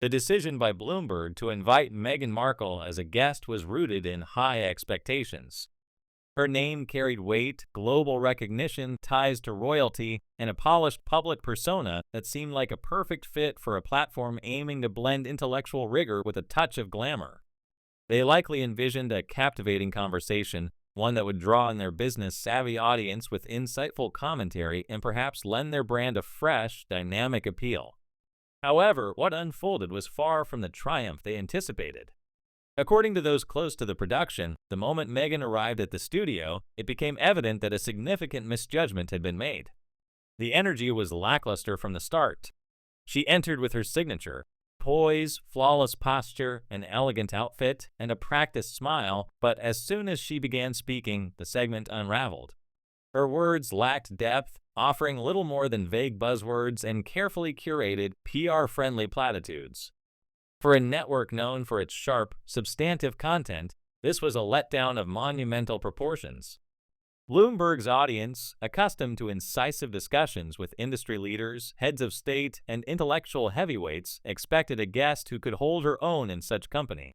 The decision by Bloomberg to invite Meghan Markle as a guest was rooted in high expectations. Her name carried weight, global recognition, ties to royalty, and a polished public persona that seemed like a perfect fit for a platform aiming to blend intellectual rigor with a touch of glamour. They likely envisioned a captivating conversation, one that would draw in their business-savvy audience with insightful commentary and perhaps lend their brand a fresh, dynamic appeal. However, what unfolded was far from the triumph they anticipated. According to those close to the production, the moment Meghan arrived at the studio, it became evident that a significant misjudgment had been made. The energy was lackluster from the start. She entered with her signature, poise, flawless posture, an elegant outfit, and a practiced smile, but as soon as she began speaking, the segment unraveled. Her words lacked depth, offering little more than vague buzzwords and carefully curated, PR-friendly platitudes. For a network known for its sharp, substantive content, this was a letdown of monumental proportions. Bloomberg's audience, accustomed to incisive discussions with industry leaders, heads of state, and intellectual heavyweights, expected a guest who could hold her own in such company.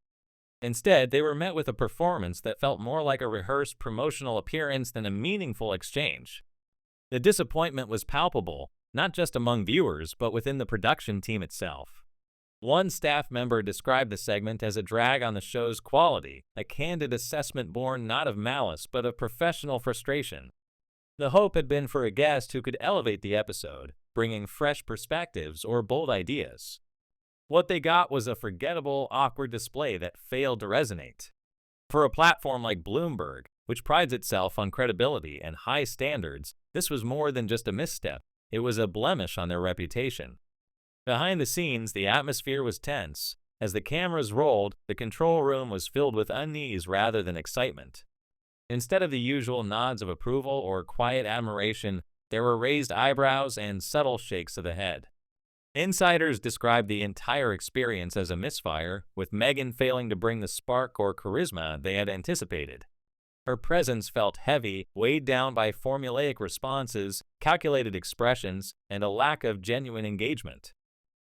Instead, they were met with a performance that felt more like a rehearsed promotional appearance than a meaningful exchange. The disappointment was palpable, not just among viewers, but within the production team itself. One staff member described the segment as a drag on the show's quality, a candid assessment born not of malice but of professional frustration. The hope had been for a guest who could elevate the episode, bringing fresh perspectives or bold ideas. What they got was a forgettable, awkward display that failed to resonate. For a platform like Bloomberg, which prides itself on credibility and high standards, this was more than just a misstep. It was a blemish on their reputation. Behind the scenes, the atmosphere was tense. As the cameras rolled, the control room was filled with unease rather than excitement. Instead of the usual nods of approval or quiet admiration, there were raised eyebrows and subtle shakes of the head. Insiders described the entire experience as a misfire, with Meghan failing to bring the spark or charisma they had anticipated. Her presence felt heavy, weighed down by formulaic responses, calculated expressions, and a lack of genuine engagement.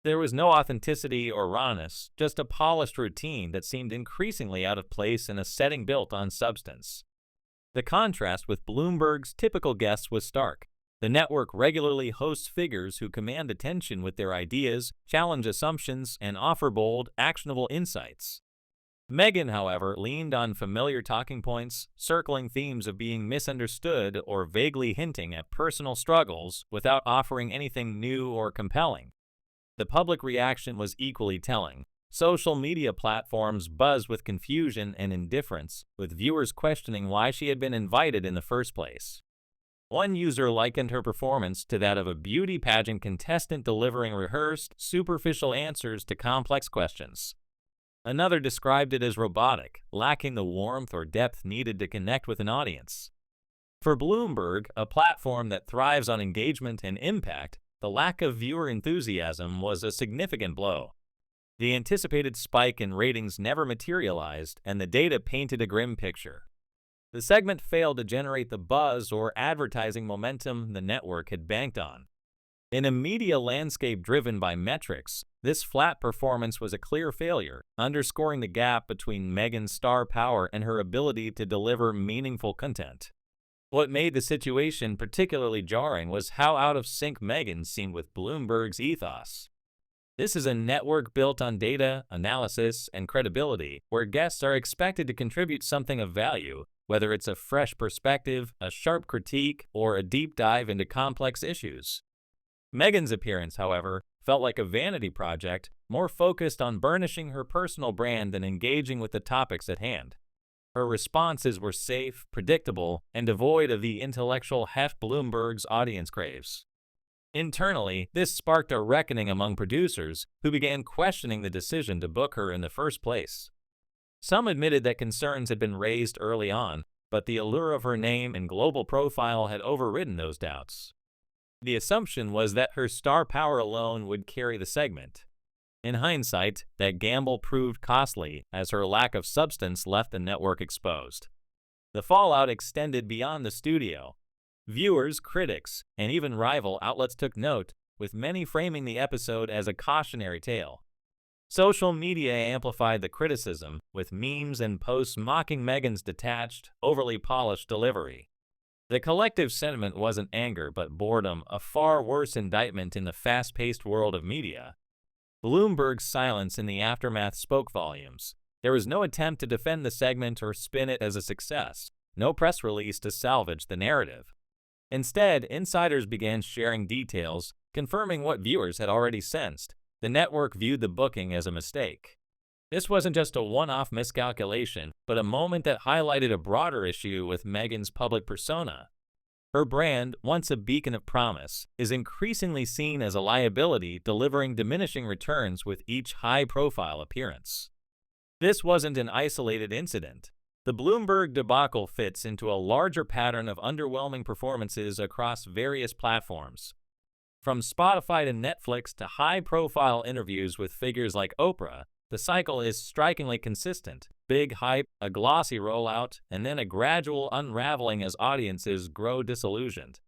There was no authenticity or rawness, just a polished routine that seemed increasingly out of place in a setting built on substance. The contrast with Bloomberg's typical guests was stark. The network regularly hosts figures who command attention with their ideas, challenge assumptions, and offer bold, actionable insights. Meghan, however, leaned on familiar talking points, circling themes of being misunderstood or vaguely hinting at personal struggles without offering anything new or compelling. The public reaction was equally telling. Social media platforms buzzed with confusion and indifference, with viewers questioning why she had been invited in the first place. One user likened her performance to that of a beauty pageant contestant delivering rehearsed, superficial answers to complex questions. Another described it as robotic, lacking the warmth or depth needed to connect with an audience. For Bloomberg, a platform that thrives on engagement and impact, the lack of viewer enthusiasm was a significant blow. The anticipated spike in ratings never materialized, and the data painted a grim picture. The segment failed to generate the buzz or advertising momentum the network had banked on. In a media landscape driven by metrics, this flat performance was a clear failure, underscoring the gap between Meghan's star power and her ability to deliver meaningful content. What made the situation particularly jarring was how out of sync Meghan seemed with Bloomberg's ethos. This is a network built on data, analysis, and credibility, where guests are expected to contribute something of value, whether it's a fresh perspective, a sharp critique, or a deep dive into complex issues. Meghan's appearance, however, felt like a vanity project, more focused on burnishing her personal brand than engaging with the topics at hand. Her responses were safe, predictable, and devoid of the intellectual heft Bloomberg's audience craves. Internally, this sparked a reckoning among producers, who began questioning the decision to book her in the first place. Some admitted that concerns had been raised early on, but the allure of her name and global profile had overridden those doubts. The assumption was that her star power alone would carry the segment. In hindsight, that gamble proved costly, as her lack of substance left the network exposed. The fallout extended beyond the studio. Viewers, critics, and even rival outlets took note, with many framing the episode as a cautionary tale. Social media amplified the criticism, with memes and posts mocking Meghan's detached, overly polished delivery. The collective sentiment wasn't anger but boredom, a far worse indictment in the fast-paced world of media. Bloomberg's silence in the aftermath spoke volumes. There was no attempt to defend the segment or spin it as a success, no press release to salvage the narrative. Instead, insiders began sharing details, confirming what viewers had already sensed. The network viewed the booking as a mistake. This wasn't just a one-off miscalculation, but a moment that highlighted a broader issue with Meghan's public persona. Her brand, once a beacon of promise, is increasingly seen as a liability, delivering diminishing returns with each high-profile appearance. This wasn't an isolated incident. The Bloomberg debacle fits into a larger pattern of underwhelming performances across various platforms. From Spotify to Netflix to high-profile interviews with figures like Oprah, the cycle is strikingly consistent. Big hype, a glossy rollout, and then a gradual unraveling as audiences grow disillusioned.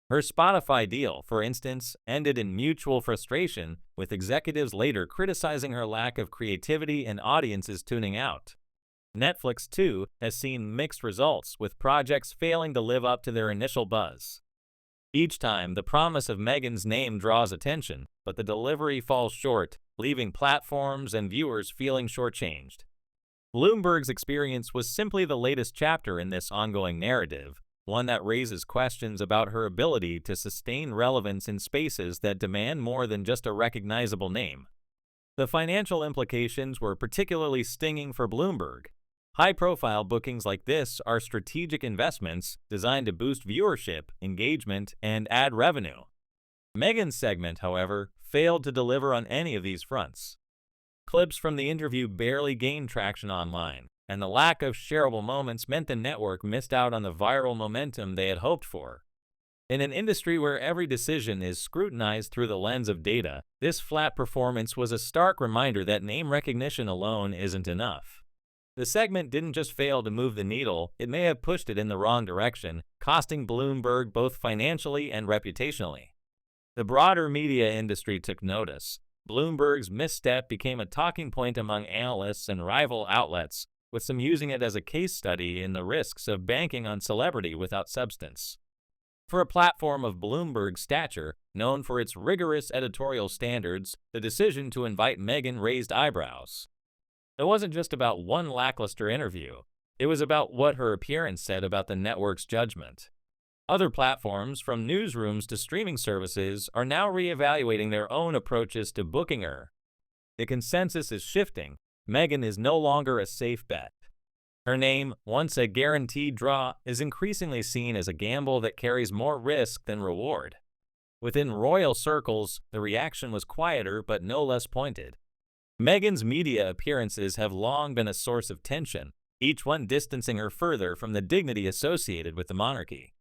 Her Spotify deal, for instance, ended in mutual frustration, with executives later criticizing her lack of creativity and audiences tuning out. Netflix, too, has seen mixed results, with projects failing to live up to their initial buzz. Each time, the promise of Meghan's name draws attention, but the delivery falls short, leaving platforms and viewers feeling shortchanged. Bloomberg's experience was simply the latest chapter in this ongoing narrative, one that raises questions about her ability to sustain relevance in spaces that demand more than just a recognizable name. The financial implications were particularly stinging for Bloomberg. High-profile bookings like this are strategic investments designed to boost viewership, engagement, and ad revenue. Meghan's segment, however, failed to deliver on any of these fronts. Clips from the interview barely gained traction online, and the lack of shareable moments meant the network missed out on the viral momentum they had hoped for. In an industry where every decision is scrutinized through the lens of data, this flat performance was a stark reminder that name recognition alone isn't enough. The segment didn't just fail to move the needle, it may have pushed it in the wrong direction, costing Bloomberg both financially and reputationally. The broader media industry took notice. Bloomberg's misstep became a talking point among analysts and rival outlets, with some using it as a case study in the risks of banking on celebrity without substance. For a platform of Bloomberg's stature, known for its rigorous editorial standards, the decision to invite Meghan raised eyebrows. It wasn't just about one lackluster interview. It was about what her appearance said about the network's judgment. Other platforms, from newsrooms to streaming services, are now reevaluating their own approaches to booking her. The consensus is shifting. Meghan is no longer a safe bet. Her name, once a guaranteed draw, is increasingly seen as a gamble that carries more risk than reward. Within royal circles, the reaction was quieter but no less pointed. Meghan's media appearances have long been a source of tension, each one distancing her further from the dignity associated with the monarchy.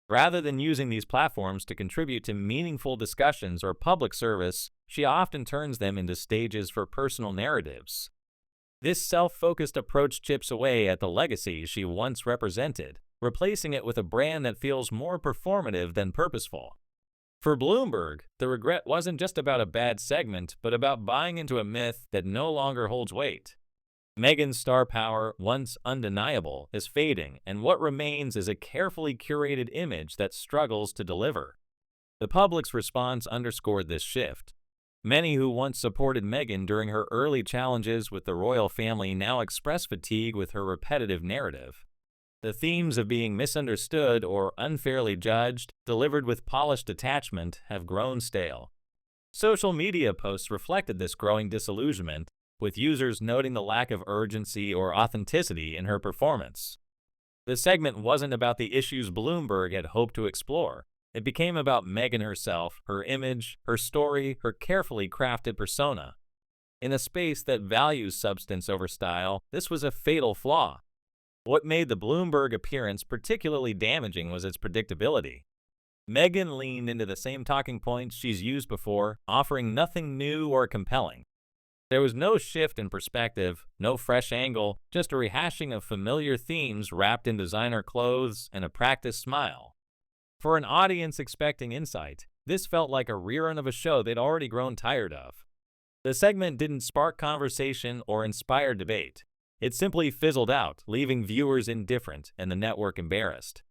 Rather than using these platforms to contribute to meaningful discussions or public service, she often turns them into stages for personal narratives. This self-focused approach chips away at the legacy she once represented, replacing it with a brand that feels more performative than purposeful. For Bloomberg, the regret wasn't just about a bad segment, but about buying into a myth that no longer holds weight. Meghan's star power, once undeniable, is fading, and what remains is a carefully curated image that struggles to deliver. The public's response underscored this shift. Many who once supported Meghan during her early challenges with the royal family now express fatigue with her repetitive narrative. The themes of being misunderstood or unfairly judged, delivered with polished detachment, have grown stale. Social media posts reflected this growing disillusionment, with users noting the lack of urgency or authenticity in her performance. The segment wasn't about the issues Bloomberg had hoped to explore. It became about Meghan herself, her image, her story, her carefully crafted persona. In a space that values substance over style, this was a fatal flaw. What made the Bloomberg appearance particularly damaging was its predictability. Meghan leaned into the same talking points she's used before, offering nothing new or compelling. There was no shift in perspective, no fresh angle, just a rehashing of familiar themes wrapped in designer clothes and a practiced smile. For an audience expecting insight, this felt like a rerun of a show they'd already grown tired of. The segment didn't spark conversation or inspire debate. It simply fizzled out, leaving viewers indifferent and the network embarrassed.